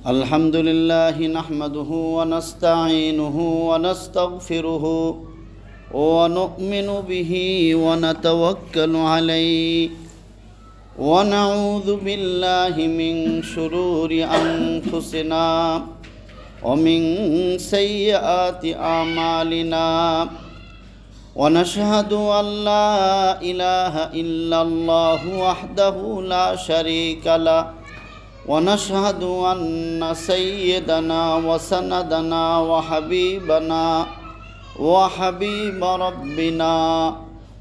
الحمد لله نحمده ونستعينه ونستغفره ونؤمن به ونتوكل عليه ونعوذ بالله من شرور أنفسنا ومن سيئات أعمالنا ونشهد أن لا إله إلا الله وحده لا شريك له ونشهد أن سيدنا وسندنا وحبيب ربنا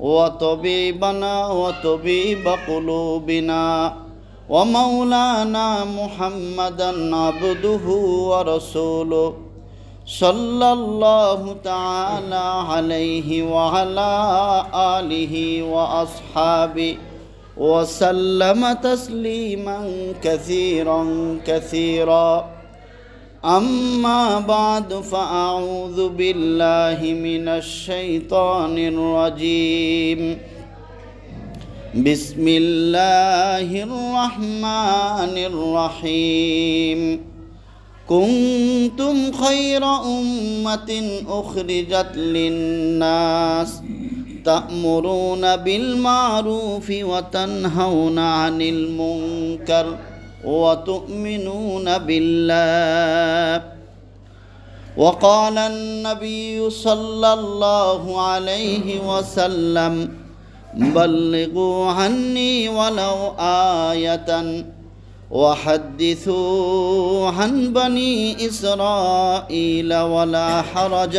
وطبيبنا وطبيب قلوبنا ومولانا محمدا عبده ورسوله صلى الله تعالى عليه وعلى آله وأصحابه وسلم تسليما كثيرا أما بعد فأعوذ بالله من الشيطان الرجيم بسم الله الرحمن الرحيم كنتم خير أمة أخرجت للناس تأمرون بالمعروف وتنهون عن المنكر وتؤمنون بالله وقال النبي صلى الله عليه وسلم بلغوا عني ولو آية وحدثوا عن بني إسرائيل ولا حرج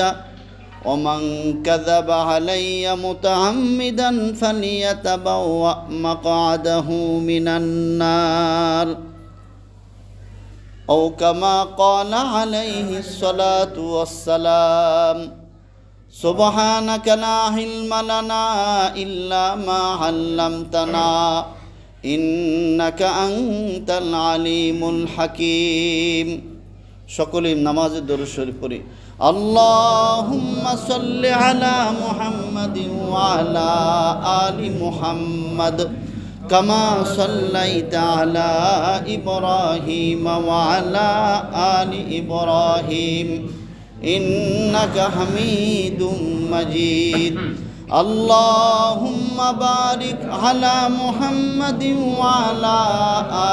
ومن كذب علي متعمدا فليتبوأ مقعده من النار أو كما قال عليه الصلاة والسلام سبحانك لا علم لنا إلا ما علمتنا إنك أنت العليم الحكيم সকলে নামাজের দরুদ শরীফ পড়ি আল্লাহুম্মা সাল্লি আলা মুহাম্মাদিন ওয়া আলা আলি মুহাম্মাদ কামা সাল্লাইতা আলা ইব্রাহিম ওয়া আলা আলি ইব্রাহিম ইন্নাকা হামিদুম মাজিদ اللهم بارك على محمد وعلى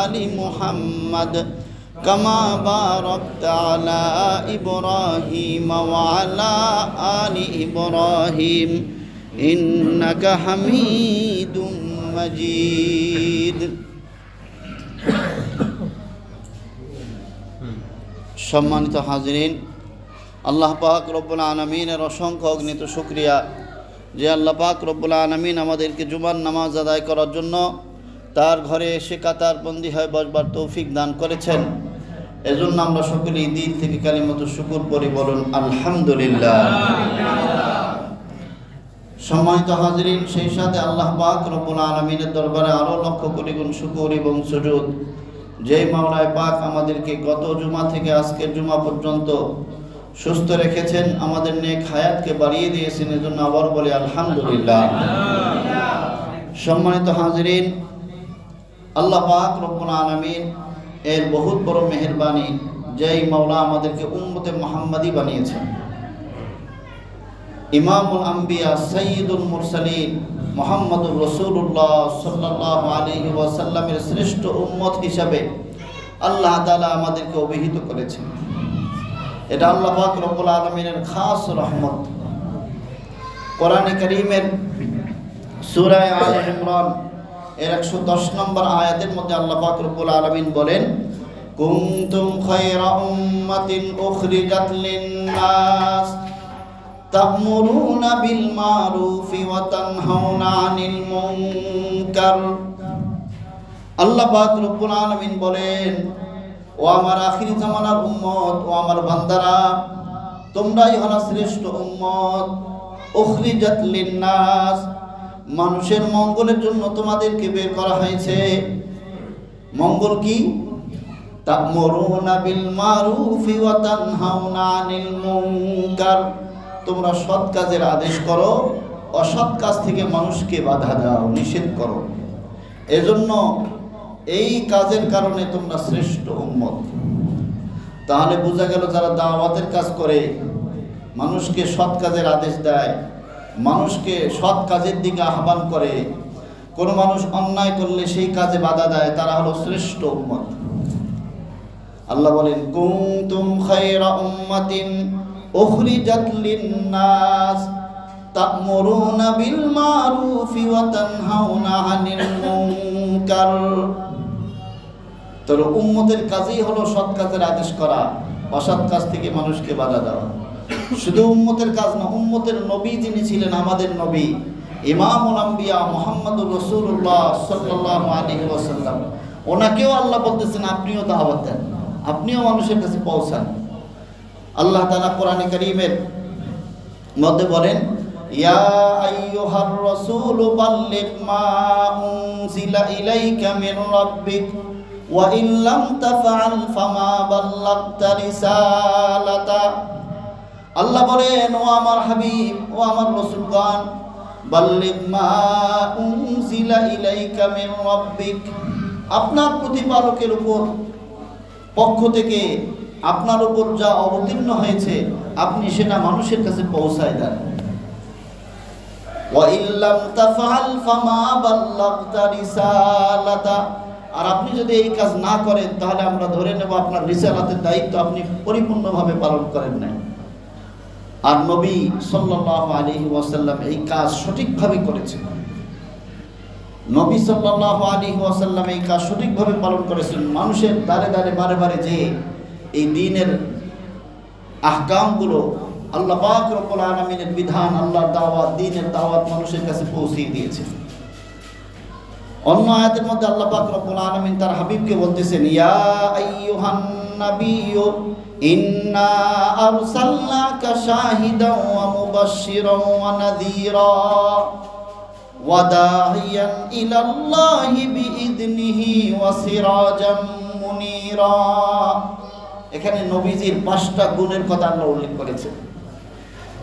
آل محمد كما باركت على إبراهيم وعلى آل إبراهيم إنك حميد مجيد সম্মানিত হাজিরিন, আল্লাহ পাক রব্বুল আলামিনের অসংখ্য অগণিত শুকরিয়া যে আল্লাহ পাক রব্বুল আলামিন আমাদেরকে জুমার নামাজ আদায় করার জন্য তার ঘরে এসে কাতারবন্দি হয়ে বসবার তৌফিক দান করেছেন। এজন্য আমরা সকলেই দিল থেকে কালিমাতু শুকর পড়ি, বলুন আলহামদুলিল্লাহ। সম্মানিত হাজিরিন, সেই সাথে আল্লাহ পাক রব্বুল আলামিনের দরবারে আরও লক্ষ কোটি গুণ শুকর এবং সুজুদ, যেই মাওলায় পাক আমাদেরকে গত জুমা থেকে আজকের জুমা পর্যন্ত সুস্থ রেখেছেন, আমাদের নেক হায়াতকে বাড়িয়ে দিয়েছেন, এজন্য আবার বলি আলহামদুলিল্লাহ। সম্মানিত হাজিরিন, আল্লাহ পাক রব্বুল আলামিন এর বহুত বড় মেহেরবানি, যেই মাওলা আমাদেরকে উম্মতে মুহাম্মাদি বানিয়েছেন। ইমামুল আম্বিয়া সাইয়্যিদুল মুরসালিন মুহাম্মদুর রাসূলুল্লাহ সাল্লাল্লাহু আলাইহি ওয়াসাল্লামের শ্রেষ্ঠ উম্মত হিসাবে আল্লাহ তাআলা আমাদেরকে অভিহিত করেছেন। এটা আল্লাহ পাক রব্বুল আলামিনের খাস রহমত। কোরআনে কারীমের সূরা আলে ইমরান এর 110 নম্বর আয়াতের মধ্যে আল্লাহ পাক রব্বুল আলামিন বলেন, কুনতুম খায়রা উম্মাতিন উখরিজাত লিন-নাস তা'মুরুনা বিল মা'রুফি ওয়া তানহাউনা আনিল মুনকার। আল্লাহ পাক রব্বুল আলামিন বলেন, ও আমার আখিরি জামানার উম্মত, ও আমার বান্দারা, তোমরাই হলো শ্রেষ্ঠ উম্মত। উখরিজাত লিন-নাস, মানুষের মঙ্গলের জন্য তোমাদেরকে বের করা হয়েছে। মঙ্গল কি? তা'মুরুনা বিল মা'রুফি ওয়া তানহাউনা আনিল মুনকার, তোমরা সৎ কাজের আদেশ করো, অসৎ কাজ থেকে মানুষকে বাধা দাও, নিষেধ করো। এজন্য এই কাজের কারণে তোমরা শ্রেষ্ঠ উম্মত। তাহলে বোঝা গেল যারা দাওয়াতের কাজ করে, মানুষকে সৎ কাজের আদেশ দেয়, মানুষকে সৎ কাজের দিকে আহ্বান করে, কোনো মানুষ অন্যায় করলে সেই কাজে বাধা দেয়, তারা হলো শ্রেষ্ঠ উম্মত। আল্লাহ বলেন, কুনতুম খায়রা উম্মাতিন উখরিজাত লিন-নাস তা'মুরুনা বিল মা'রুফি ওয়া তানহাউনা আনিল মুনকার। তোর উম্মতের কাজই হলো সৎ কাজের আদেশ করা, অসৎ কাজ থেকে মানুষকে বাধা দেওয়া। শুধু উম্মতের কাজ না, উম্মতের নবী যিনি ছিলেন, আমাদের নবী ইমামুল আম্বিয়া মুহাম্মদুর রাসূলুল্লাহ সাল্লাল্লাহু আলাইহি ওয়াসাল্লাম, ওনাকেও আল্লাহ বলতেছেন আপনিও দাওয়াত দেন, আপনিও মানুষের কাছে পৌঁছান। আল্লাহ তাআলা কোরআনে কারীমের মধ্যে বলেন, ইয়া আইয়ুহার রাসূলু বাল্লিগ মা উনজিলা ইলাইকা মির রাব্বিক ওয়া ইন লাম তাফআল ফামা বাল্লাগতা রিসালাতা। আল্লাহ বলেন, ও আমার হাবিব, ও আমার রাসূলগণ, বাল্লিগ মা উনজিলা ইলাইকা মির রাব্বিক, আপনার প্রতিপালকের উপর পক্ষ থেকে আপনার উপর যা অবতীর্ণ হয়েছে আপনি সেটা মানুষের কাছে পৌঁছায় দেন। ওয়া ইল্লাম তাফআল ফামা বাল্লাগতা রিসালাতা, আর আপনি যদি এই কাজ না করেন তাহলে আমরা ধরে নেব আপনার রিসালাতের দায়িত্ব আপনি পরিপূর্ণভাবে পালন করেন নাই। আর নবী সাল্লাল্লাহু আলাইহি ওয়াসাল্লাম এই কাজ সঠিকভাবে করেছেন। নবী সাল্লাল্লাহু আলাইহি ওয়াসাল্লাম এই কাজ সঠিকভাবে পালন করেছেন। মানুষের দ্বারে দ্বারে বারে বারে যে এই দ্বীনের আহকামগুলো, আল্লাহ পাক রব্বুল আলামিনের বিধান, আল্লাহর দাওয়াত, দ্বীনের দাওয়াত মানুষের কাছে পৌঁছে দিয়েছেন। অন্য আয়াতের মধ্যে আল্লাহ পাক রব্বুল আলামিন তার হাবিবকে বলতেছেন, ইয়া আইয়ুহান নাবিয়্যু ইন্না আরসালনাকা শাহিদাও ওয়া মুবাশশিরাও ওয়া নাযীরা ওয়া দাঈয়ান ইলাল্লাহি বিইذনিহি ওয়া সিরাজাম মুনীরা। এখানে নবীজির 5টা গুণের কথা আল্লাহ উল্লেখ করেছেন।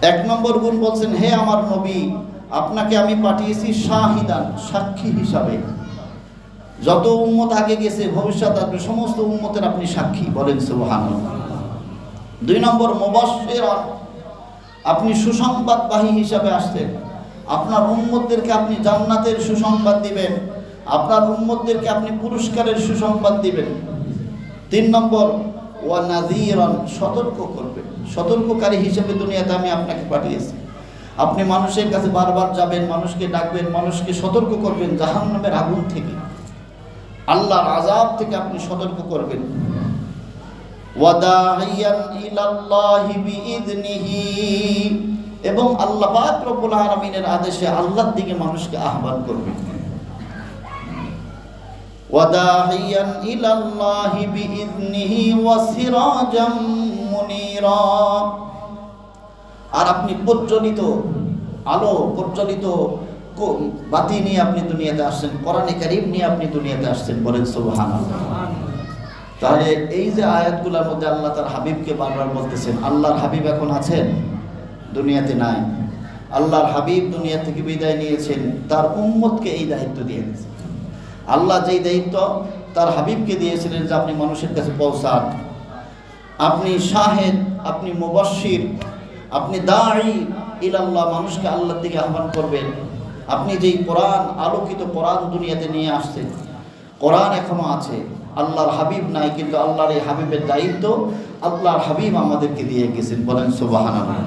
1 নম্বর গুণ বলছেন, হে আমার নবী, আপনাকে আমি পাঠিয়েছি শাহিদান, সাক্ষী হিসাবে। যত উম্মত আগে গেছে, ভবিষ্যৎ আসবে, সমস্ত উম্মতের আপনি সাক্ষী। বলেন সুবহানাল্লাহ। 2 নম্বর মুবাশশিরান, আপনি সুসংবাদবাহী হিসাবে আসছেন। আপনার উম্মতদেরকে আপনি জান্নাতের সুসংবাদ দিবেন, আপনার উম্মতদেরকে আপনি পুরস্কারের সুসংবাদ দিবেন। 3 নম্বর ওয়া নাযীরান, সতর্ক করবেন, সতর্ককারী হিসেবে দুনিয়াতে আমি আপনাকে পাঠিয়েছি। আপনি মানুষের কাছে বারবার যাবেন, মানুষকে ডাকবেন, মানুষকে সতর্ক করবেন জাহান্নামের আগুন থেকে, আল্লাহর আযাব থেকে আপনি সতর্ক করবেন। ওয়া দাঈয়ান ইলাল্লাহি বিইذনিহি, এবং আল্লাহ পাক রব্বুল আলামিনের আদেশে আল্লাহর দিকে মানুষকে আহ্বান করবেন। ওয়া দাঈয়ান ইলাল্লাহি বিইذনিহি ওয়া সিরাজাম মুনীরা, আর আপনি প্রজ্বলিত আলো, প্রজ্বলিত বাতি নিয়ে আপনি দুনিয়াতে আসছেন, কোরআনে কারীম নিয়ে আপনি দুনিয়াতে আসছেন। বলেন সুবহানাল্লাহ। তাহলে এই যে আয়াতগুলোর মধ্যে আল্লাহ তার হাবিবকে বারবার বলতেছেন, আল্লাহর হাবিব এখন আছেন, দুনিয়াতে নাই। আল্লাহর হাবিব দুনিয়া থেকে বিদায় নিয়েছেন, তার উম্মতকে এই দায়িত্ব দিয়ে দিয়েছেন। আল্লাহ যেই দায়িত্ব তার হাবিবকে দিয়েছিলেন যে আপনি মানুষের কাছে পৌঁছান, আপনি শাহেদ, আপনি মুবাশশির, আপনি দাঈ ইলাল্লাহ, মানুষকে আল্লাহর দিকে আহ্বান করবেন। আপনি যেই কোরআন, আলোকিত কোরআন দুনিয়াতে নিয়ে আসছেন, কোরআন এখনো আছে, আল্লাহর হাবিব নাই, কিন্তু আল্লাহর এই হাবিবের দায়িত্ব আল্লাহর হাবিব আমাদেরকে দিয়ে গেছেন। বলেন সুবহানাল্লাহ।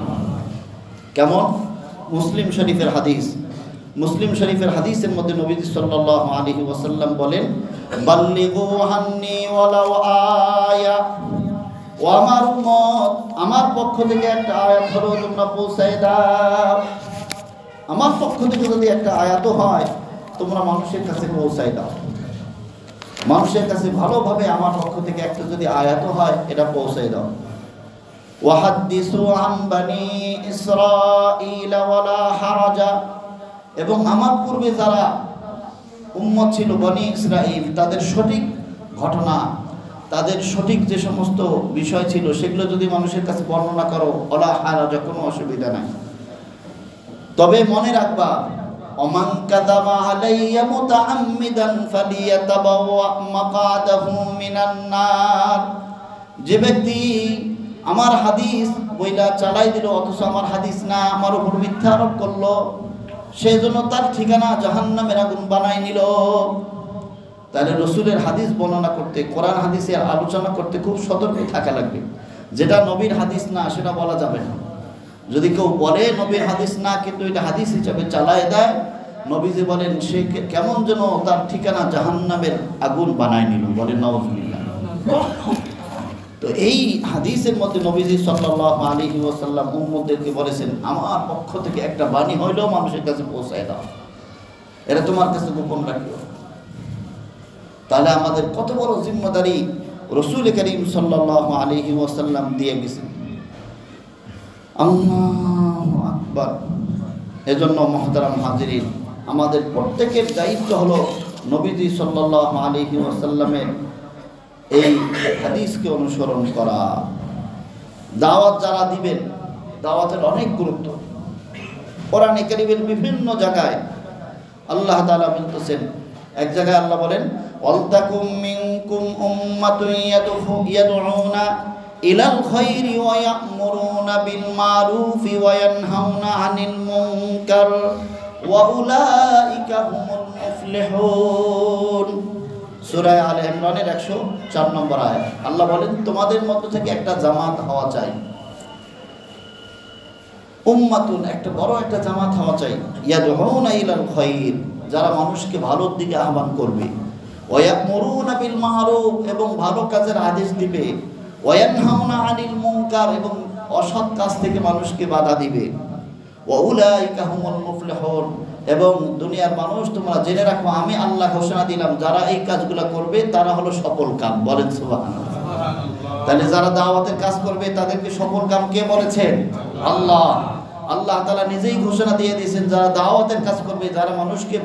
কেমন? মুসলিম শরীফের হাদিস, মুসলিম শরীফের হাদিসের মধ্যে নবী সাল্লাল্লাহু আলাইহি ওয়াসাল্লাম বলেন, বাল্লিগু আন্নী ওয়ালাউ আয়া, ও আমার উম্মত, আমার পক্ষ থেকে একটা আয়াত হলো তোমরা পৌঁছায় দাও। আমার পক্ষ থেকে যদি একটা আয়াতও হয় তোমরা মানুষের কাছে পৌঁছায় দাও। মানুষের কাছে ভালোভাবে আমার পক্ষ থেকে একটা যদি আয়াতও হয় এটা পৌঁছায় দাও। ওয়াহাদ্দিসু আন বানি ইসরাঈল ওয়ালা হারাজা, এবং আমার পূর্বে যারা উম্মত ছিল বনি ইসরাঈল, তাদের সঠিক ঘটনা, তাদের সঠিক যে সমস্ত বিষয় ছিল সেগুলো যদি মানুষের কাছে বর্ণনা করো, ওয়ালা হারাজা, কোনো অসুবিধা নাই। তবে মনে রাখবা, ওমান কাযাবা আলাইয়া মুতাআম্মিদান ফালিয়াতাবাওয়া মাকাদাহু মিনান নার, যে ব্যক্তি আমার হাদিস বইলা চালাই দিল অথচ আমার হাদিস না, আমার উপর মিথ্যা আরোপ করলো, সেই জন্য তার ঠিকানা জাহান্নামের আগুন বানাই নিল। তাহলে রসুলের হাদিস বর্ণনা করতে, কোরআন হাদিসের আলোচনা করতে খুব সতর্ক থাকা লাগবে। যেটা নবীর হাদিস না সেটা বলা যাবে না। যদি কেউ বলে নবীর হাদিস না কিন্তু এটা হাদিস হিসাবে চালায় দেয়, নবীজি বলেন সে কেমন যেন তার ঠিকানা জাহান্নামের আগুন বানায় নিল, বলেন নাউজুবিল্লাহ। তো এই হাদিসের মধ্যে নবীজি সাল্লাল্লাহু আলাইহি ওয়াসাল্লাম উম্মতদেরকে বলেছেন, আমার পক্ষ থেকে একটা বাণী হইলেও মানুষের কাছে পৌঁছায় দাও, এটা তোমার কাছে গোপন রাখিও। তাহলে আমাদের কত বড় জিম্মাদারি রাসূল করিম সাল্লাল্লাহু আলাইহি ওয়াসাল্লাম দিয়ে গেছেন। আল্লাহু আকবার। এজন্য মুহতারাম হাজিরিন, আমাদের প্রত্যেকের দায়িত্ব হলো নবীজি সাল্লাল্লাহু আলাইহি ওয়াসাল্লামের এই হাদিসকে অনুসরণ করা। দাওয়াত যারা দিবেন, দাওয়াতের অনেক গুরুত্ব। কোরআনে কারীমের বিভিন্ন জায়গায় আল্লাহ তাআলা বলতেছেন, এক জায়গায় আল্লাহ বলেন ওয়ালতাকুম মিনকুম উম্মাতুন ইয়াদউনা ইলাল খায়রি ওয়া ইয়া'মুরুনা বিল মারুফি ওয়া ইয়ানহাউনা আনিল মুনকার ওয়া উলাইকা হুমুল মুফলিহুন। সূরা আলে ইমরানের 104 নম্বর আয়াত। আল্লাহ বলেন তোমাদের মধ্য থেকে একটা জামাত হওয়া চাই, উম্মাতুন একটা বড় একটা জামাত হওয়া চাই, ইয়াদউনা ইলাল খায়র যারা মানুষকে ভালোর দিকে আহ্বান করবে, ওয়া ইয়া'মুরুনা বিল মারুফ এবং ভালো কাজের আদেশ দিবে, ওয়া ইয়ানহাউনা আনিল মুনকার এবং অসৎ কাজ থেকে মানুষকে বাধা দিবে, ওয়া উলাইকা হুমুল মুফলিহুন এবং দুনিয়ার মানুষ তোমরা জেনে রাখো আমি আল্লাহ ঘোষণা দিলাম যারা এই কাজগুলো করবে তারা হলো সফল কাম। বলেন সুবহানাল্লাহ। তাহলে যারা দাওয়াতের কাজ করবে তাদেরকে সফল কাম কে বলেছেন? আল্লাহ। আল্লাহ তাআলা নিজেই ঘোষণা দিয়ে দিয়েছেন যারা দাওয়াতের কাজ করবে, যারা মানুষকে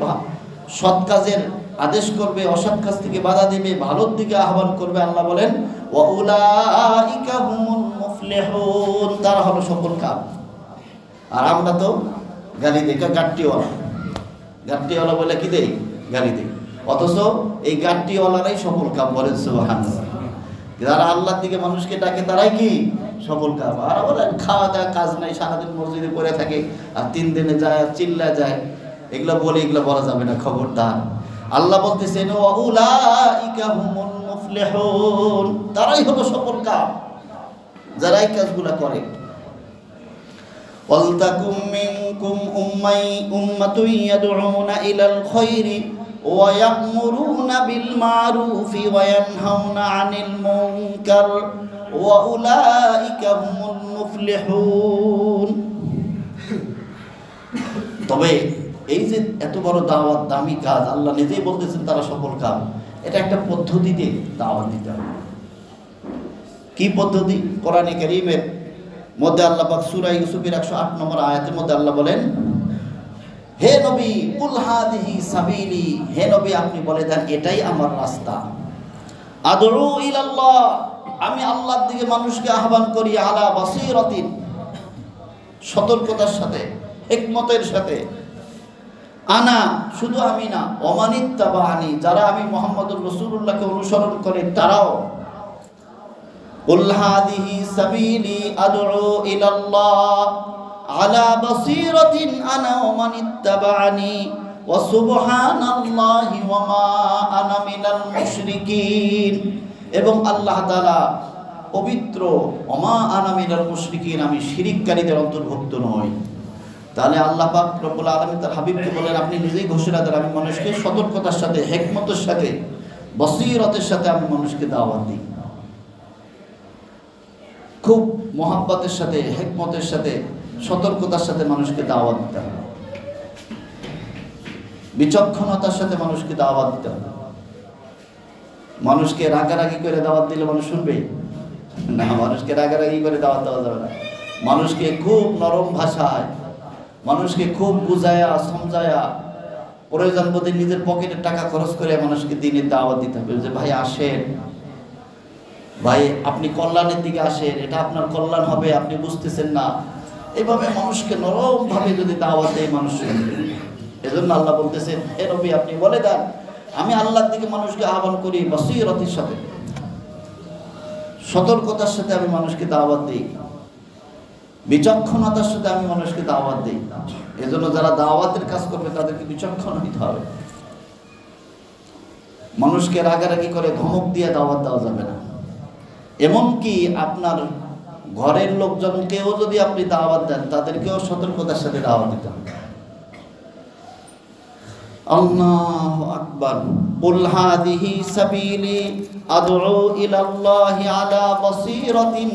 সৎ কাজের আদেশ করবে, অসৎ কাজ থেকে বাধা দেবে, ভালোর দিকে আহ্বান করবে, আল্লাহ বলেন ওয়া উলাইকা হুমুল মুফলিহুন তারা হলো সফল কাম। আর আমরা তো গালি দিই, গাট্টিওয়ালা বলে কি দেই? গালি দিই। অথচ এই গাট্টিওয়ালারাই সফল কাম। বলেন সুবহানাল্লাহ। যারা আল্লাহর দিকে মানুষকে ডাকে তারাই কি সফল কাম। আর বলেন খাওয়া দাওয়া কাজ নাই, সারাদিন মসজিদে পড়ে থাকে আর 3 দিনে যায় চিল্লা যায়, এগুলো বলা যাবে না, খবরদার। আল্লাহ বলতেছেন ওয়া উলাইকা হুমুল মুফলিহুন তারাই হলো সফল কাম যারা এই কাজগুলো করে। ওয়ালতাকুম মিনকুম উম্মাতুন ইয়াদউনা ইলাল খায়রি ওয়া ইয়া'মুরুনা বিল মারুফি ওয়া ইয়ানহাউনা আনিল মুনকার ওয়া উলাইকা হুমুল মুফলিহুন। তবে এই যে এত বড় দাওয়াত, দামি কাজ, আল্লাহ নিজেই বলতেছেন তারা সফল কাম। এটা একটা পদ্ধতিতে দাওয়াত দিতে হবে। কি পদ্ধতি? কোরআনে কারীমের মধ্যে আল্লাহ পাক সূরা ইউসুফের 108 নম্বর আয়াতের মধ্যে আল্লাহ বলেন, হে নবী কুল হাদিহি সাবিলি, হে নবী আপনি বলে দেন এটাই আমার রাস্তা। আদউ ইলাল্লাহ, আমি আল্লাহর দিকে মানুষকে আহ্বান করি, আলা বাসীরাতিন সতর্কতার সাথে, হিকমতের সাথে, আনা শুধু আমি না, ওমানিত্তাবানি যারা আমি মুহাম্মদুর রাসূলুল্লাহকে অনুসরণ করে তারাও। কুল হাদিহি সাবিলি আদউ ইলাল্লাহ আলা বাসীরাতিন আনা ওমানিত্তাবানি ওয়া সুবহানাল্লাহি ওয়া মা আনা মিনাল মুশরিকিন। এবং আল্লাহ তাআলা পবিত্র, ওমা আনা মিনাল মুশরিকিন আমি শিরিককারীদের অন্তর্ভুক্ত নই। তাহলে আল্লাহ পাক রব্বুল আলামিন তার হাবিবকে বলেন আপনি নিজেই ঘোষণা দেন আমি মানুষকে সতর্কতার সাথে, হিকমতের সাথে, বসীরতের সাথে আমি মানুষকে দাওয়াত দিই। খুব মহাব্বতের সাথে, হিকমতের সাথে, সতর্কতার সাথে মানুষকে দাওয়াত দিতে হবে, বিচক্ষণতার সাথে মানুষকে দাওয়াত দিতে হবে। মানুষকে রাগারাগি করে দাওয়াত দিলে মানুষ শুনবে না, মানুষকে রাগারাগি করে দাওয়াত দেওয়া যাবে না। মানুষকে খুব নরম ভাষায়, মানুষকে খুব বুঝায়া সমঝায়া, প্রয়োজন বোধে নিজের পকেটের টাকা খরচ করে মানুষকে দিনের দাওয়াত দিতে হবে। যে ভাই আসেন, ভাই আপনি কল্যাণের দিকে আসেন, এটা আপনার কল্যাণ হবে, আপনি বুঝতেছেন না। এইভাবে মানুষকে নরমভাবে যদি দাওয়াত দেয় মানুষ শুনবে। এজন্য আল্লাহ বলতেছেন হে নবী আপনি বলে দেন আমি আল্লাহর দিকে মানুষকে আহ্বান করি বসীরতের সাথে, সতর্কতার সাথে আমি মানুষকে দাওয়াত দিই, বিচক্ষণতার সাথে আমি মানুষকে দাওয়াত দিই। এজন্য যারা দাওয়াতের কাজ করবে তাদেরকে বিচক্ষণ হতে হবে। মানুষকে রাগারাগি করে ধমক দিয়ে দাওয়াত দেওয়া যাবে না। এমনকি আপনার ঘরের লোকজনকেও যদি আপনি দাওয়াত দেন তাদেরকেও সতর্কতার সাথে দাওয়াত দিতে হবে। আল্লাহু আকবার। কুল হাযিহি সাবিলি আদউ ইলাল্লাহি আলা বাসীরাতিন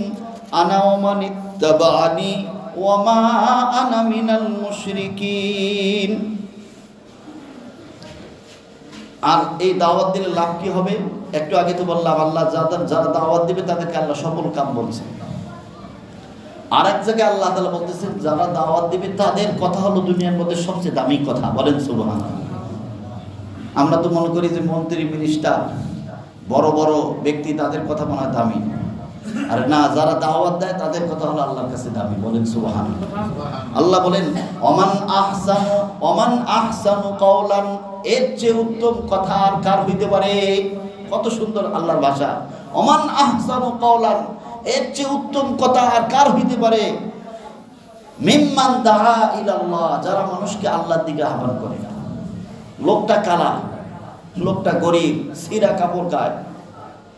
আনা ওয়া মান ইত্তাবা'আনি ওয়া মা আনা মিনাল মুশরিকিন। আর এই দাওয়াত দিলে লাভ কি হবে? একটু আগে তো বললাম, আল্লাহ যারা দাওয়াত দিবে তাদেরকে আল্লাহ সফল কাম বলছে। আর এক জায়গায় আল্লাহ তাআলা বলতেছেন যারা দাওয়াত দিবে তাদের কথা হলো দুনিয়ার মধ্যে সবচেয়ে দামি কথা। বলেন সুবহানাল্লাহ। আমরা তো মনে করি যে মন্ত্রী, মিনিস্টার, বড় বড় ব্যক্তি তাদের কথা মনে হয় দামি। আর না, যারা দাওয়াত দেয় তাদের কথা হলো আল্লাহর কাছে দামি। বলেন সুবহানাল্লাহ। আল্লাহ বলেন ওমান আহসানু কাওলান, এর চেয়ে উত্তম কথা আর কার হইতে পারে? কত সুন্দর আল্লাহর ভাষা। ওমান আহসানু কাওলান, এর চেয়ে উত্তম কথা আর কার হইতে পারে? মিম্মান দাআ ইলাল্লাহ, যারা মানুষকে আল্লাহর দিকে আহ্বান করে। লোকটা কালা, লোকটা গরিব, ছিঁড়া কাপড় গায়,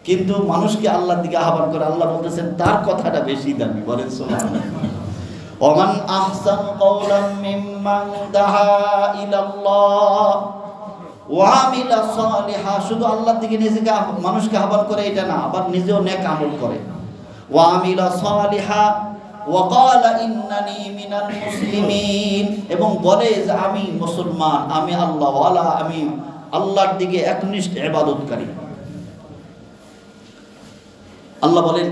কিন্তু মানুষকে আল্লাহর দিকে আহ্বান করে। আল্লাহ বলতেছেন তার কথাটা বেশি দামি। বলেন সুবহানাল্লাহ। ওমান আহসানু কাওলাম মিম্মান দাআ ইলাল্লাহ ওয়া আমিলা সালিহা, শুধু আল্লাহর দিকে নিজেকে মানুষকে আহ্বান করে এটা না, আবার নিজেও নেক আমল করে। ওয়া আমিলা সালিহা ওয়া ক্বালা ইন্নানি মিনাল মুসলিমিন, এবং বলে যে আমি মুসলমান, আমি আল্লাহ ওয়ালা, আমি আল্লাহর দিকে একনিষ্ঠ ইবাদতকারী। আল্লাহ বলেন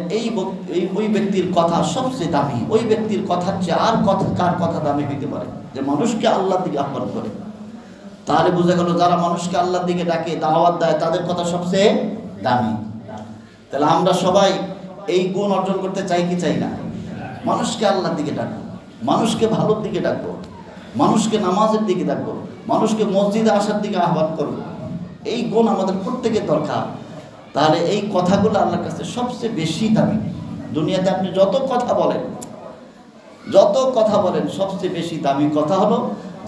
ওই ব্যক্তির কথা সবচেয়ে দামি। ওই ব্যক্তির কথার চেয়ে আর কার কথা দামি হইতে পারে? যে মানুষকে আল্লাহর দিকে আহ্বান করে। তাহলে বোঝা গেল যারা মানুষকে আল্লাহর দিকে ডাকে, দাওয়াত দেয়, তাদের কথা সবচেয়ে দামি। তাহলে আমরা সবাই এই গুণ অর্জন করতে চাই কি চাই না? মানুষকে আল্লাহর দিকে ডাকবো, মানুষকে ভালোর দিকে ডাকবো, মানুষকে নামাজের দিকে ডাকবো, মানুষকে মসজিদে আসার দিকে আহ্বান করবো। এই গুণ আমাদের প্রত্যেকের দরকার। তাহলে এই কথাগুলো আল্লাহর কাছে সবচেয়ে বেশি দামি। দুনিয়াতে আপনি যত কথা বলেন সবচেয়ে বেশি দামি কথা হলো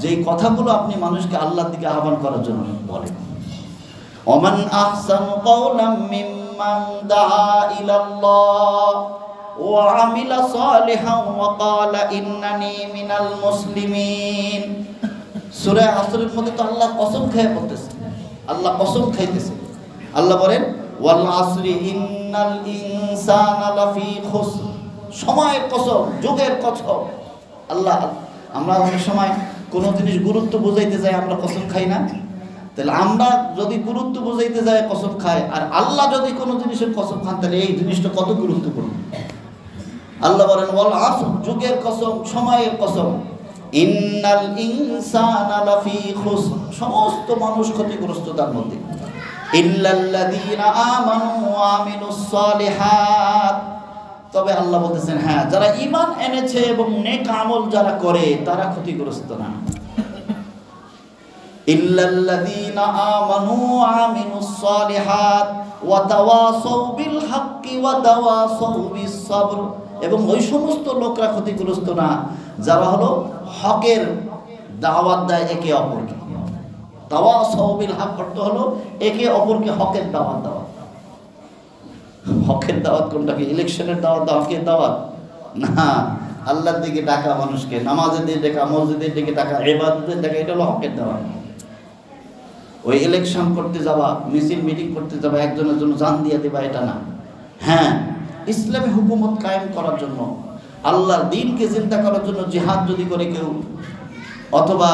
যেই কথাগুলো আপনি মানুষকে আল্লাহর দিকে আহ্বান করার জন্য বলেন। ওমান আহসানু কাওলাম মিম্মান দাআ ইলাল্লাহ ওয়া আমিলা সালিহান ওয়া ক্বালা ইন্নানি মিনাল মুসলিমিন। সূরা আসরের মধ্যে তো আল্লাহ কসম খেয়ে বলতেছে, আল্লাহ কসম খাইতেছে। আল্লাহ বলেন ওয়াল আসরি ইন্নাল ইনসানা লাফি খুসর, সময়ের কসম, যুগের কসম। আল্লাহ, আমরা অনেক সময় কোনো জিনিস গুরুত্ব বুঝাইতে যাই আমরা কসম খাই না? তাহলে আমরা যদি গুরুত্ব বুঝাইতে যাই কসম খাই, আর আল্লাহ যদি কোনো জিনিসের কসম খান, তাহলে এই জিনিসটা কত গুরুত্বপূর্ণ। আল্লাহ বলেন ওয়াল আসর, যুগের কসম, সময়ের কসম। ইন্নাল ইনসানা লাফি খুসর, সমস্ত মানুষ ক্ষতিগ্রস্ততার মধ্যে। ইল্লাল্লাযীনা আমানু ওয়া আমিলুস সালিহাত, তবে আল্লাহ বলতেছেন হ্যাঁ, যারা ঈমান এনেছে এবং নেক আমল যারা করে তারা ক্ষতিগ্রস্ত না। ইল্লাল্লাযীনা আমানু ওয়া আমিলুস সালিহাত ওয়া তাওয়াসাউ বিল হাক্কি ওয়া তাওয়াসাউ বিস সাবর, এবং ওই সমস্ত লোকরা ক্ষতিগ্রস্ত না যারা হলো হকের দাওয়াত দেয় একে অপরকে। তাওয়াসাউ বিল হক অর্থ হলো একে অপরকে হকের দাওয়াত দেওয়া। হকের দাওয়াত কোনটাকে? ইলেকশনের দাওয়াত, হকের দাওয়াত না। আল্লাহর দিকে ডাকা মানুষকে, নামাজের দিকে ডাকা, মসজিদের দিকে ডাকা, ইবাদতের ডাকা, এটা হলো হকের দাওয়াত। ওই ইলেকশন করতে যাওয়া, মিছিল মিটিং করতে যাওয়া, একজনের জন্য জান দিয়ে দেবা, এটা না। হ্যাঁ, ইসলামী হুকুমত কায়েম করার জন্য, আল্লাহর দ্বীনকে চিন্তা করার জন্য জিহাদ যদি করে কেউ, অথবা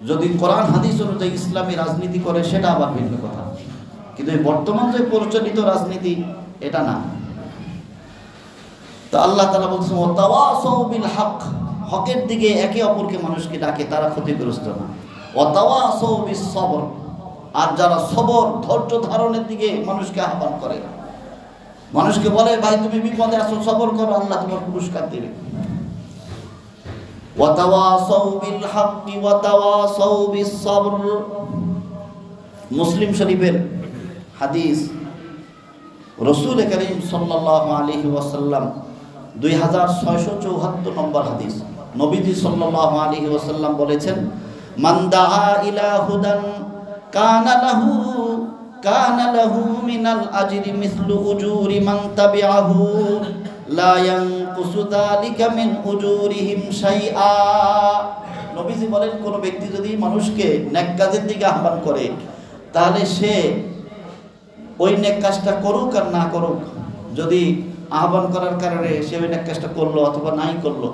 যদি কোরআন হাদিস অনুযায়ী ইসলামী রাজনীতি করে, সেটা আবার ভিন্ন কথা। কিন্তু এই বর্তমান যে প্রচলিত রাজনীতি, এটা না। তো আল্লাহ তাআলা বলছেন ওয়া তাওয়াসাউ বিল হক, হকের দিকে একে অপরকে মানুষকে ডাকে, তারা ক্ষতিগ্রস্ত না। ওয়া তাওয়াসাউ বিস সবর, আর যারা সবর, ধৈর্য ধারণের দিকে মানুষকে আহ্বান করে, মানুষকে বলে ভাই তুমি বিপদে আছো, সবর করো, আল্লাহ তোমার পুরস্কার দেবে। ওয়া তাওয়াসাউ বিল হাক্কি ওয়া তাওয়াসাউ বিস সবর। মুসলিম শরীফের হাদিস, রসুল করিম সাল্লাল্লাহু আলাইহি ওয়াসাল্লাম 2674 নম্বর হাদিস, নবীজি সাল্লাল্লাহু আলাইহি ওয়াসাল্লাম বলেছেন, মান দাআ ইলা হুদান কানা লাহু মিনাল আজরি মিসলু উজুরি মান তাবিআহু লা ইয়ানকুসু যালিকা মিন উজুরিহিম শাইআ। নবীজি বলেন, কোন ব্যক্তি যদি মানুষকে নেক কাজের দিকে আহ্বান করে, তাহলে সে ওই নেক কাজটা করুক আর না করুক, যদি আহ্বান করার কারণে সে ওই নেক কাজটা করলো অথবা নাই করলো,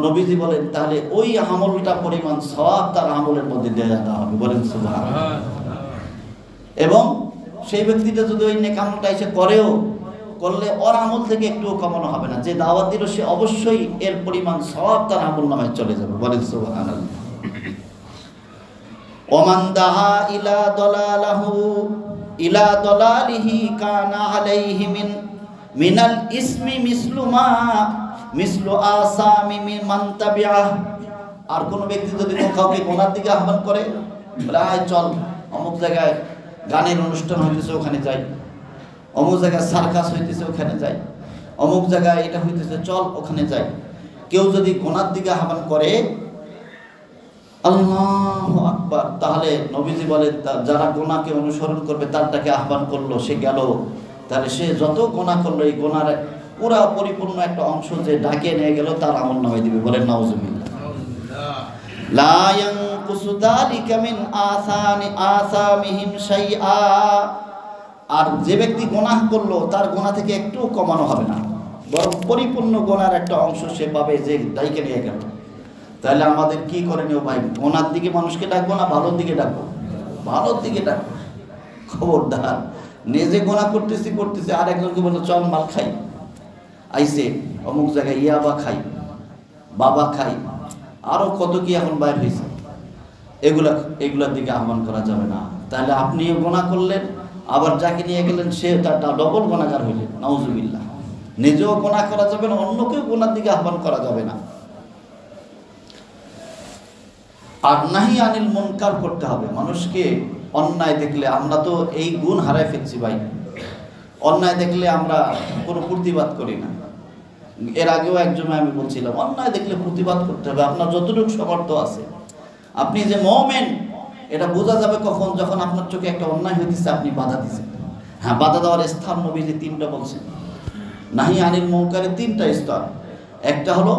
নবীজি বলেন তাহলে ওই আমলটা পরিমাণ সওয়াব তার আমলের মধ্যে দেওয়া হবে। বলেন সুবহানাল্লাহ। এবং সেই ব্যক্তিটা যদি ওই নেক আমলটা এসে করলে ওর আমল থেকে একটুও কমানো হবে না। যে দাওয়াত দিল সে অবশ্যই এর পরিমাণ সওয়াব তার আমল নামায় চলে যাবে। বলেন সুবহানাল্লাহ। ওমান দাআ ইলা দালালিহি কানা আলাইহি মিনাল ইসমি মিসলু আসামি মান তাবিআহ। আর কোন ব্যক্তি যদি কাউকে গুনার দিকে আহ্বান করে, বলে আয় চল অমুক জায়গায় গানের অনুষ্ঠান হইতেছে ওখানে যাই, অমুক জায়গায় সার্কাস হইতেছে ওখানে যাই, অমুক জায়গায় এটা হইতেছে চল ওখানে যাই, কেউ যদি গুনার দিকে আহ্বান করে, আল্লাহু আকবার, তাহলে নবীজি বলে যারা গুনাহকে অনুসরণ করবে তারটাকে আহ্বান করলো, সে গেল, তাহলে সে যত গুনাহ করলো এই গুনার পুরা পরিপূর্ণ একটা অংশ যে ডাকে নিয়ে গেল তার আমল নামায় দিবে। বলেন নাউজুবিল্লাহ। লা ইয়ানকুসু যালিকা মিন আসামিহিম শাইআ। আর যে ব্যক্তি গুনাহ করলো তার গুনাহ থেকে একটু কমানো হবে না, বরং পরিপূর্ণ গুনার একটা অংশ সে পাবে যে ডাইকে নিয়ে গেল। তাহলে আমাদের কি করণীয় ভাই? গুনার দিকে মানুষকে ডাকবো না ভালোর দিকে ডাকবো? ভালোর দিকে ডাকবো। খবরদার নিজে গুনাহ করতেছি আর একজনকে বললো চল মাল খাই, আইসে অমুক জায়গায় ইয়াবা খাই, বাবা খাই, আরো কত কি এখন বাইর হয়েছে, এগুলার দিকে আহ্বান করা যাবে না। তাহলে আপনিও গুনাহ করলেন, আবার যাকে নিয়ে গেলেন সে তার ডবল গুনাহগার হইলেন। নাউজুবিল্লাহ। নিজেও গুনাহ করা যাবে না, অন্যকেও গুনার দিকে আহ্বান করা যাবে না। আর নাহি আনিল মুনকার করতে হবে। মানুষকে অন্যায় দেখলে, আমরা তো এই গুণ হারাই ফেলছি ভাই, অন্যায় দেখলে আমরা কোনো প্রতিবাদ করি না। এর আগেও একজনে আমি বলছিলাম, অন্যায় দেখলে প্রতিবাদ করতে হবে। আপনার যতটুকু সামর্থ্য আছে, আপনি যে মুমিন এটা বোঝা যাবে কখন? যখন আপনার চোখে একটা অন্যায় হইতেছে, আপনি বাধা দিচ্ছেন। হ্যাঁ, বাধা দেওয়ার স্থান নবীজি 3টা বলছেন। নাহি আনিল মুনকারের 3টা স্তর। একটা হলো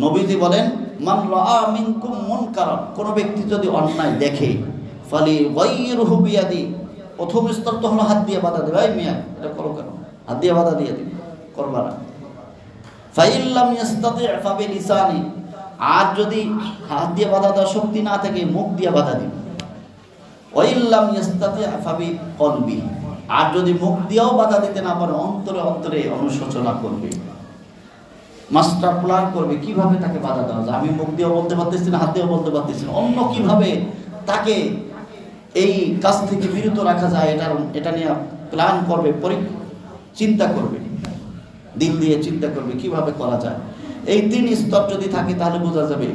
নবীজি বলেন, মান রাআ মিনকুম মুনকারান, কোন ব্যক্তি যদি অন্যায় দেখে, ফালি গায়রুহু বিয়াদি, প্রথম স্তর তো হলো হাত দিয়ে বাধা দেবে, এই মিয়া এটা করো কেন, হাত দিয়ে বাধা দিয়ে দিবে, করবা না। ফাইল্লাম ইস্তাতি' ফাবিলিসানি, আর যদি হাত দিয়ে বাধা দেওয়ার শক্তি না থাকে মুখ দিয়ে বাধা দিবে। ওয়াইল্লাম ইস্তাতি' ফাবিকলবি, আর যদি মুখ দিয়েও বাধা দিতে না পারে অন্তরে অনুশোচনা করবে, মাস্টার প্ল্যান করবে কিভাবে তাকে বাধা দেওয়া যায়। আমি মুখ দিয়েও বলতে পারতেছি না, হাত দিয়েও বলতে পারতেছি না, অন্য কিভাবে তাকে এই কাজ থেকে বিরত রাখা যায় এটা নিয়ে প্ল্যান করবে, চিন্তা করবে, দিল দিয়ে চিন্তা করবে কিভাবে করা যায়। এই 3 স্তর যদি থাকে তাহলে বোঝা যাবে।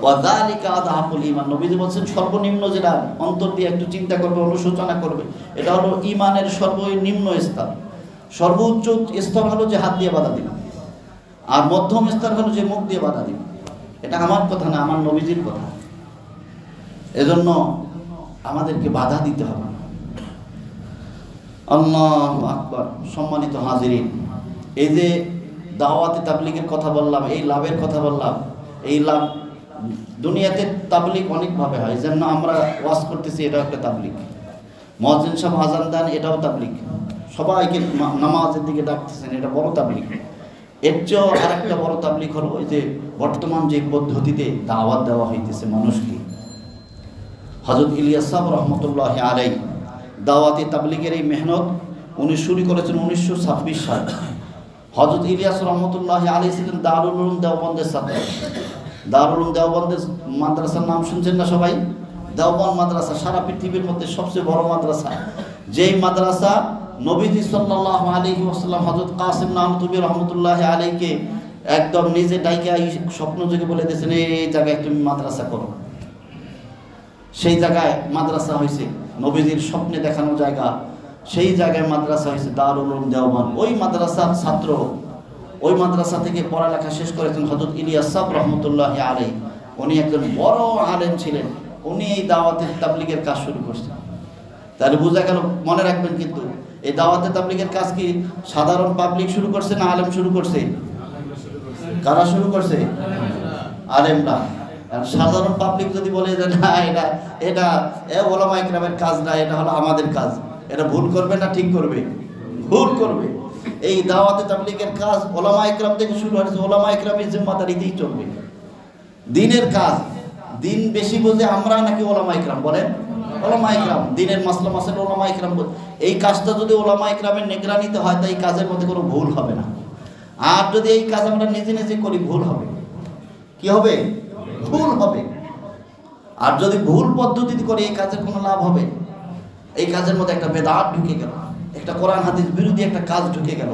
ওয়াযালিকা আযহাবুল ঈমান, নবীজি বলেন সর্বনিম্ন যেটা অন্তর দিয়ে একটু চিন্তা করবে, অনুশোচনা করবে, এটা হলো ঈমানের সর্বনিম্ন স্তর। সর্বোচ্চ স্তর হলো যে হাত দিয়ে বাধা দিবে, আর মধ্যম স্তর হলো যে মুখ দিয়ে বাধা দিবে। এটা আমার কথা না, আমার নবীজির কথা। এজন্য আমাদেরকে বাধা দিতে হবে। আল্লাহু আকবার। সম্মানিত হাজিরিন, এই যে দাওয়াতে তাবলীগের কথা বললাম, এই লাভের কথা বললাম, এই লাভ দুনিয়াতে তাবলীগ অনেকভাবে হয়। যেন আমরা ওয়াজ করতেছি, এটাও একটা তাবলীগ। মুয়াজ্জিন সাহেব আযান দেন, এটাও তাবলীগ। সবাইকে নামাজের দিকে ডাকতেছেন, এটা বড় তাবলীগ। এর চেয়েও আরেকটা বড় তাবলীগ হলো ওই যে বর্তমান যে পদ্ধতিতে দাওয়াত দেওয়া হইতেছে মানুষকে। হযরত ইলিয়াস সাহেব রহমতুল্লাহি আলাইহি দাওয়াতে তাবলীগের এই মেহনত উনি শুরু করেছেন 1926 সালে। হযরত ইলিয়াস রহমতুল্লাহি আলাইহি ছিলেন দারুল উলুম দেওবন্দের ছাত্র। দারুল উলুম দেওবন্দের মাদ্রাসার নাম শুনছেন না সবাই? দেওবন্দ মাদ্রাসা সারা পৃথিবীর মধ্যে সবচেয়ে বড় মাদ্রাসা। যেই মাদ্রাসা নবীজি সাল্লাল্লাহু আলাইহি ওয়াসাল্লাম হযরত কাসিম নানতুবি রহমতুল্লাহি আলাইহিকে একদম নিজে ডাইকা স্বপ্ন যোগে বলে দিয়েছেন, এই জায়গায় তুমি মাদ্রাসা করো। সেই জায়গায় মাদ্রাসা হয়েছে, নবীজির স্বপ্নে দেখানো জায়গা। সেই জায়গায় মাদ্রাসা হয়েছে দারুল উলুম দেওবন্দ। ওই মাদ্রাসার ছাত্র, ওই মাদ্রাসা থেকে পড়ালেখা শেষ করেছেন হযরত ইলিয়াস সাহেব রহমতুল্লাহি আলাইহি। উনি একজন বড় আলেম ছিলেন। উনি এই দাওয়াতের তাবলীগের কাজ শুরু করছেন। তাহলে বোঝা গেল, মনে রাখবেন কিন্তু এই দাওয়াতে তাবলীগের কাজ কি সাধারণ পাবলিক শুরু করছে না আলেম শুরু করছে? কারা শুরু করছে? আলেমরা। আর সাধারণ পাবলিক যদি বলে যে না এটা এটা ওলামা ইকরামের কাজ না, এটা হলো আমাদের কাজ, এটা ভুল করবে না ঠিক করবে? ভুল করবে। এই দাওয়াতে তাবলীগের কাজ ওলামা ইকরাম থেকে শুরু হয়েছে, ওলামা ইকরামের জিম্মাদারিতেই চলবে। দিনের কাজ, দিন বেশি বোঝে আমরা নাকি ওলামা ইকরাম? বলেন ওলামা ইকরাম। দিনের মাসলা মাসালা ওলামা ইকরাম। এই কাজটা যদি ওলামা ইকরামের নিগরানিতে হয় তাই কাজের মধ্যে কোনো ভুল হবে না। আর যদি এই কাজ আমরা নিজে নিজে করি ভুল হবে। কি হবে? ভুল হবে। আর যদি ভুল পদ্ধতিতে করি এই কাজের কোনো লাভ হবে? এই কাজের মধ্যে একটা বেদাত ঢুকে গেল, একটা কোরআন হাদিস বিরোধী একটা কাজ ঢুকে গেল।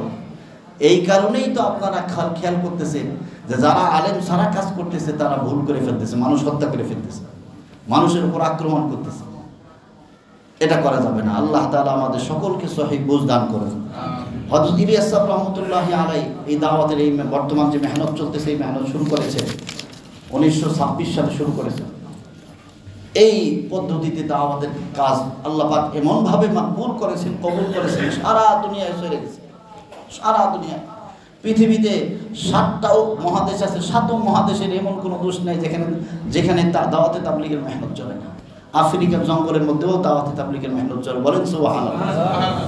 এই কারণেই তো আপনারা খেয়াল করতেছেন যে যারা আলেম সারা কাজ করতেছে তারা ভুল করে ফেলতেছে, মানুষ হত্যা করে ফেলতেছে, মানুষের উপর আক্রমণ করতেছে। এটা করা যাবে না। আল্লাহ তাআলা আমাদের সকলকে সহিহ বুঝ দান করেন। হযরত ইলিয়াস সাহেব রহমতুল্লাহি আলাইহি এই দাওয়াতের এই বর্তমান যে মেহনত চলতেছে এই মেহনত শুরু করেছে 1926 সালে শুরু করেছেন। এই পদ্ধতিতে দাওয়াতের কাজ আল্লাহ পাক এমনভাবে মাকবুল করেছেন, কবুল করেছেন, সারা দুনিয়ায় ছড়িয়ে গেছে। সারা দুনিয়ায় পৃথিবীতে 7টা মহাদেশ আছে, 7 মহাদেশের এমন কোনো দেশ নেই যেখানে দাওয়াতে তাবলীগের মেহনত চলে না। আফ্রিকার জঙ্গলের মধ্যেও দাওয়াতে তাবলীগের মেহনত চলে। বলেন সুবহানাল্লাহ।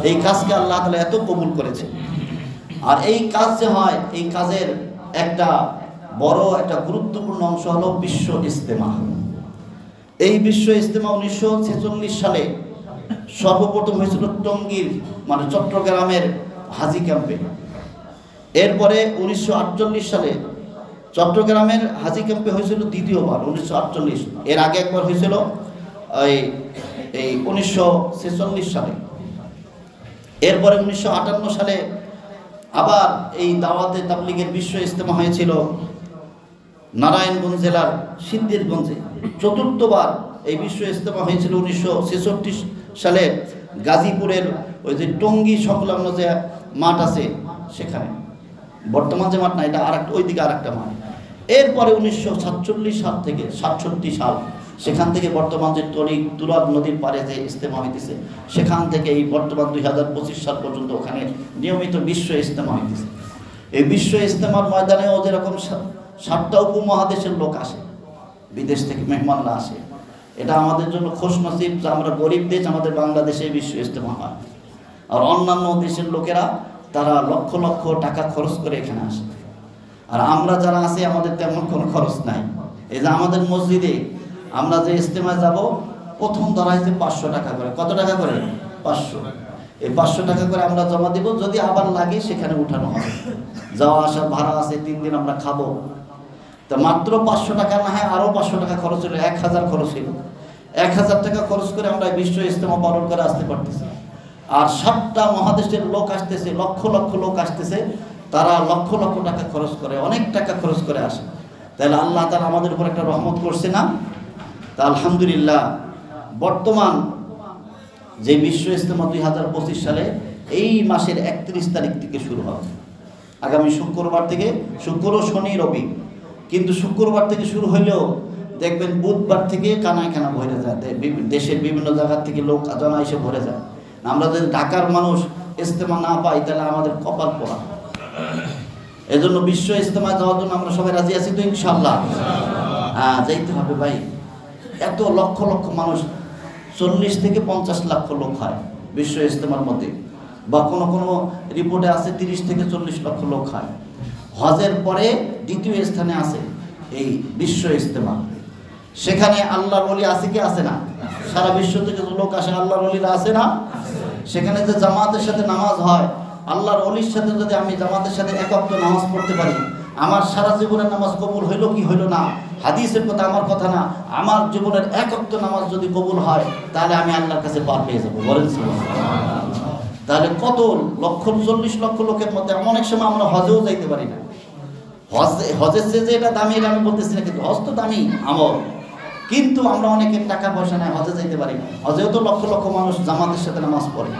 এই কাজকে আল্লাহ তাআলা এত কবুল করেছে। আর এই কাজ যে হয়, এই কাজের একটা বড় একটা গুরুত্বপূর্ণ অংশ হলো বিশ্ব ইজতেমা। এই বিশ্ব ইজতেমা 1946 সালে সর্বপ্রথম হয়েছিল টঙ্গীর মানে চট্টগ্রামের হাজী ক্যাম্পে। এরপরে 1948 সালে চট্টগ্রামের হাজী ক্যাম্পে হয়েছিল দ্বিতীয়বার 1948। এর আগে একবার হয়েছিল এই 1946 সালে। এরপরে 1958 সালে আবার এই দাওয়াতে তাবলীগের বিশ্ব ইজতেমা হয়েছিল নারায়ণগঞ্জ জেলার সিদ্ধিরগঞ্জে। চতুর্থবার এই বিশ্ব ইজতেমা হয়েছিল 1966 সালে গাজীপুরের ওই যে টঙ্গী সংলগ্ন যে মাঠ আছে সেখানে। বর্তমান যে মাঠ না, এটা আরেকটা, ওইদিকে আরেকটা মাঠ। এরপরে 1947 সাল থেকে 67 সাল সেখান থেকে বর্তমান যে তুরাগ নদীর পাড়ে যে ইজতেমা হইতেছে সেখান থেকে এই বর্তমান 2025 সাল পর্যন্ত ওখানে নিয়মিত বিশ্ব ইজতেমা হইতেছে। এই বিশ্ব ইজতেমার ময়দানেও যেরকম 7টা উপমহাদেশের লোক আসে, বিদেশ থেকে মেহমানরা আসে। এটা আমাদের জন্য খুশনসিব যে আমরা গরিব দেশ, আমাদের বাংলাদেশে বিশ্ব ইজতেমা হয়। আর অন্যান্য দেশের লোকেরা তারা লক্ষ লক্ষ টাকা খরচ করে এখানে আসে। আর আমরা যারা আছি আমাদের তেমন কোনো খরচ নাই। এই যে আমাদের মসজিদে আমরা যে ইজতেমায় যাব প্রথম ধরা হয়েছে 500 টাকা করে। কত টাকা করে? 500। এই 500 টাকা করে আমরা জমা দিব, যদি আবার লাগে সেখানে উঠানো হবে। যাওয়া আসার ভাড়া আছে, 3 দিন আমরা খাবো। তো মাত্র 500 টাকা না হয় আরও 500 টাকা খরচ হলো, 1000 খরচ হলো। 1000 টাকা খরচ করে আমরা বিশ্ব ইজতেমা পালন করে আসতে পারতেছি। আর 7টা মহাদেশের লোক আসতেছে, লক্ষ লক্ষ লোক আসতেছে, তারা লক্ষ লক্ষ টাকা খরচ করে, অনেক টাকা খরচ করে আসে। তাহলে আল্লাহ তাআলা আমাদের উপর একটা রহমত করছে না? তা আলহামদুলিল্লাহ। বর্তমান যে বিশ্ব ইজতেমা 2025 সালে এই মাসের 31 তারিখ থেকে শুরু হবে। আগামী শুক্রবার থেকে, শুক্র শনি রবি, কিন্তু শুক্রবার থেকে শুরু হইলেও দেখবেন বুধবার থেকে কানায় কানা ভরে যায়। দেশের বিভিন্ন জায়গা থেকে লোক জানা এসে ভরে যায়। আমরা যদি ঢাকার মানুষ ইজতেমা না পাই তাহলে আমাদের কপাল পোড়া। এজন্য বিশ্ব ইজতেমা যাওয়ার জন্য আমরা সবাই রাজি আছি তো ইনশাআল্লাহ? হ্যাঁ, যাইতে হবে ভাই। এত লক্ষ লক্ষ মানুষ, 40 থেকে 50 লক্ষ লোক হয় বিশ্ব ইজতেমার মধ্যে, বা কোনো কোনো রিপোর্টে আছে 30 থেকে 40 লক্ষ লোক হয়। হজের পরে দ্বিতীয় স্থানে আছে এই বিশ্ব ইজতেমা। সেখানে আল্লাহর ওলি আছে কি আছে না? সারা বিশ্ব থেকে যে লোক আসে আল্লাহর ওলিরা আছে না? সেখানে যে জামাতের সাথে নামাজ হয়, আল্লাহর ওলির সাথে যদি আমি জামাতের সাথে এক ওয়াক্ত নামাজ পড়তে পারি, আমার সারা জীবনের নামাজ কবুল হইল কি হইল না, হাদিসের কথা আমার কথা না, আমার জীবনের এক ওয়াক্ত নামাজ যদি কবুল হয় তাহলে আমি আল্লাহর কাছে পার পেয়ে যাবো। বলেন সুবহানাল্লাহ। তাহলে কত লক্ষ, 40 লক্ষ লোকের মধ্যে অনেক সময় আমরা হজেও যাইতে পারি না। হজের যে এটা দামি, এটা আমি বলতেছি না, কিন্তু হজ তো দামি আমল, কিন্তু আমরা অনেকের টাকা পয়সা নাই, হজে যাইতে পারি না। হজেও তো লক্ষ লক্ষ মানুষ জামাতের সাথে নামাজ পড়ে।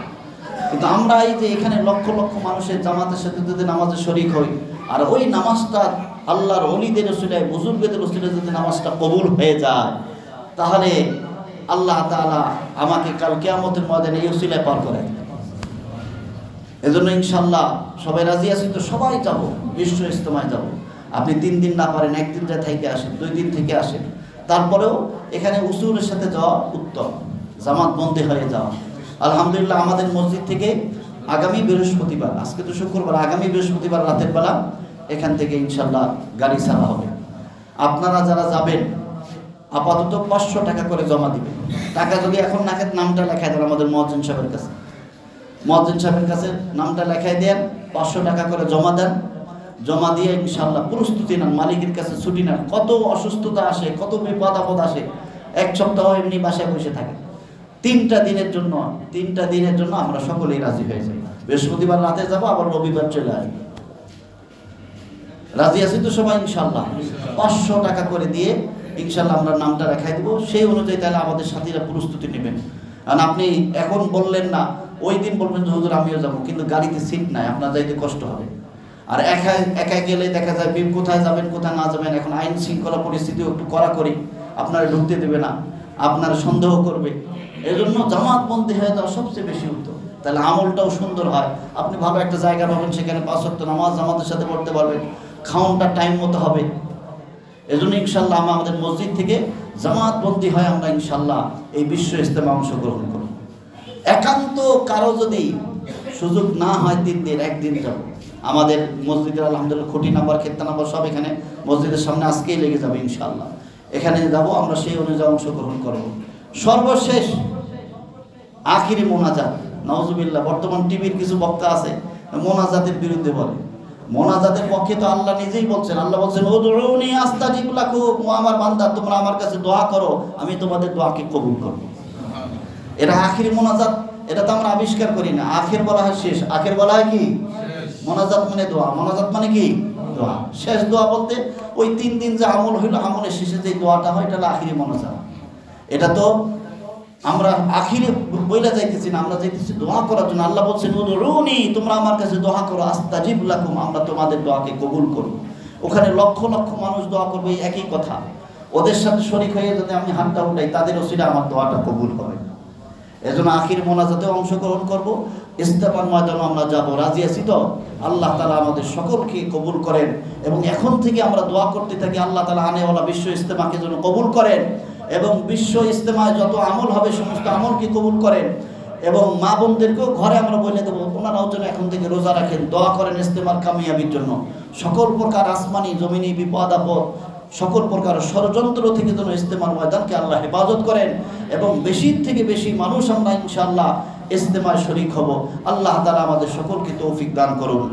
কিন্তু আমরা এই যে এখানে লক্ষ লক্ষ মানুষের জামাতের সাথে যদি নামাজে শরিক হই, আর ওই নামাজটা আল্লাহর ওলিদের ওসিলায় বুজুর্গদের ওসিলায় যদি নামাজটা কবুল হয়ে যায়, তাহলে আল্লাহ তাআলা আমাকে কাল কিয়ামতের ময়দানে এই ওসিলায় পার করে দেবেন। এজন্য ইনশাআল্লাহ সবাই রাজি আছি তো, সবাই যাব, বিশ্ব ইজতেমায় যাব। আপনি 3 দিন না পারেন 1 দিন থেকে আসেন, 2 দিন থেকে আসেন, তারপরেও এখানে উসুলের সাথে যাওয়া উত্তম, জামাতবন্দি হয়ে যাওয়া। আলহামদুলিল্লাহ আমাদের মসজিদ থেকে আগামী বৃহস্পতিবার, আজকে তো শুক্রবার, আগামী বৃহস্পতিবার রাতের বেলা এখান থেকে ইনশাআল্লাহ গাড়ি ছাড়া হবে। আপনারা যারা যাবেন আপাতত 500 টাকা করে জমা দিবেন। টাকা যদি এখন নামটা লেখায় দেন আমাদের মুয়াজ্জিন সাহেবের কাছে, মুয়াজ্জিন সাহেবের কাছে নামটা লেখায় দেন, 500 টাকা করে জমা দেন। জমা দিয়ে ইনশাআল্লাহ প্রস্তুতি নেন, মালিকের কাছে ছুটি নেন। কত অসুস্থতা আসে, কত বিপদ আপদ আসে, 1 সপ্তাহ এমনি বাসায় বসে থাকে। 3টা দিনের জন্য আমরা সকলেই রাজি হয়ে যাই। বৃহস্পতিবার রাতে যাব, আবার রবিবার চলে আসবো। রাজি আছি তো সবাই ইনশাআল্লাহ? 500 টাকা করে দিয়ে ইনশাআল্লাহ আমরা নামটা রেখাই দেবো। সেই অনুযায়ী তাহলে আমাদের সাথীরা প্রস্তুতি নেবেন। কারণ আপনি এখন বললেন না, ওই দিন বলবেন যে হুজুর আমিও যাবো, কিন্তু গাড়িতে সিট নাই, আপনার যাইতে কষ্ট হবে। আর একা গেলে দেখা যায় কোথায় যাবেন কোথায় না যাবেন। এখন আইন শৃঙ্খলা পরিস্থিতিও একটু কড়াকড়ি, আপনারা ঢুকতে দেবে না, আপনারা সন্দেহ করবে। এই জন্য জামাতবন্দি হয়ে যাওয়া সবচেয়ে বেশি উত্তম। তাহলে আমলটাও সুন্দর হয়। আপনি ভালো একটা জায়গা পাবেন, সেখানে 5 ওয়াক্ত নামাজ জামাতের সাথে পড়তে পারবেন, খাওয়ানটা টাইম মতো হবে। এজন্য ইনশাআল্লাহ আমাদের মসজিদ থেকে জামাতবন্দি হয় আমরা ইনশাআল্লাহ এই বিশ্ব ইজতেমা অংশগ্রহণ করব। একান্ত কারো যদি সুযোগ না হয় 3 দিন, 1 দিন যাব। আমাদের মসজিদের আলহামদুলিল্লাহ খুঁটি নাম্বার, খেত্তা নাম্বার সব এখানে মসজিদের সামনে আজকেই লেগে যাবে ইনশাআল্লাহ। এখানে যাব, আমরা সেই অনুযায়ী অংশগ্রহণ করব। সর্বশেষ আখিরি মোনাজাত। নাউজুবিল্লাহ, বর্তমান টিভির কিছু বক্তা আছে মোনাজাতের বিরুদ্ধে বলে। মোনাজাতের পক্ষে তো আল্লাহ নিজেই বলছেন। আল্লাহ বলছেন উদউনি আস্তাজিব লাকুম, ও আমার বান্দা তোমরা আমার কাছে দোয়া করো, আমি তোমাদের দোয়াকে কবুল করব। এটা আখিরি মোনাজাত, এটা তো আমরা আবিষ্কার করি না। আখির বলা হয় শেষ, আখির বলা হয় কি মোনাজাত মানে দোয়া। মোনাজাত মানে কি দোয়া। শেষ দোয়া বলতে ওই 3 দিন যে আমল হইল, আমলের শেষে যে দোয়াটা হয়, এটা হলো আখিরি মোনাজাত। এটা তো আমরা আখিরে বইলা যাইতেছি না, আমরা যাইতেছি দোয়া করার জন্য। আল্লাহ বলছেন উদউনি, তোমরা আমার কাছে দোয়া করো, আস্তাজিব লাকুম, আমরা তোমাদের দোয়াকে কবুল করব। ওখানে লক্ষ লক্ষ মানুষ দোয়া করবে, একই কথা। ওদের সাথে শরীক হয়ে যদি আমি হাতটা উঠাই, তাদের ওসিলা আমার দোয়াটা কবুল হবে। এজন্য আখির মোনাজাতে অংশগ্রহণ করব। ইজতেমার ময়দানে আমরা যাব, রাজি আছি তো? আল্লাহ তাআলা আমাদের সকলকে কবুল করেন এবং এখন থেকে আমরা দোয়া করতে থাকি আল্লাহ তাআলা আনেওয়ালা বিশ্ব ইজতেমাকে যেন কবুল করেন এবং বিশ্ব ইজতেমায় যত আমল হবে সমস্ত আমলকে কবুল করেন। এবং মা বোনদেরকেও ঘরে আমরা বলে দেবো, ওনারাও যেন এখন থেকে রোজা রাখেন, দোয়া করেন ইজতেমার কামিয়াবির জন্য। সকল প্রকার আসমানি জমিনি বিপদ আপদ, সকল প্রকার ষড়যন্ত্র থেকে যেন ইজতেমার ময়দানকে আল্লাহ হেফাজত করেন এবং বেশি থেকে বেশি মানুষ আমরা ইনশাআল্লাহ ইজতেমায় শরীক হব। আল্লাহ তাআলা আমাদের সকলকে তৌফিক দান করুন।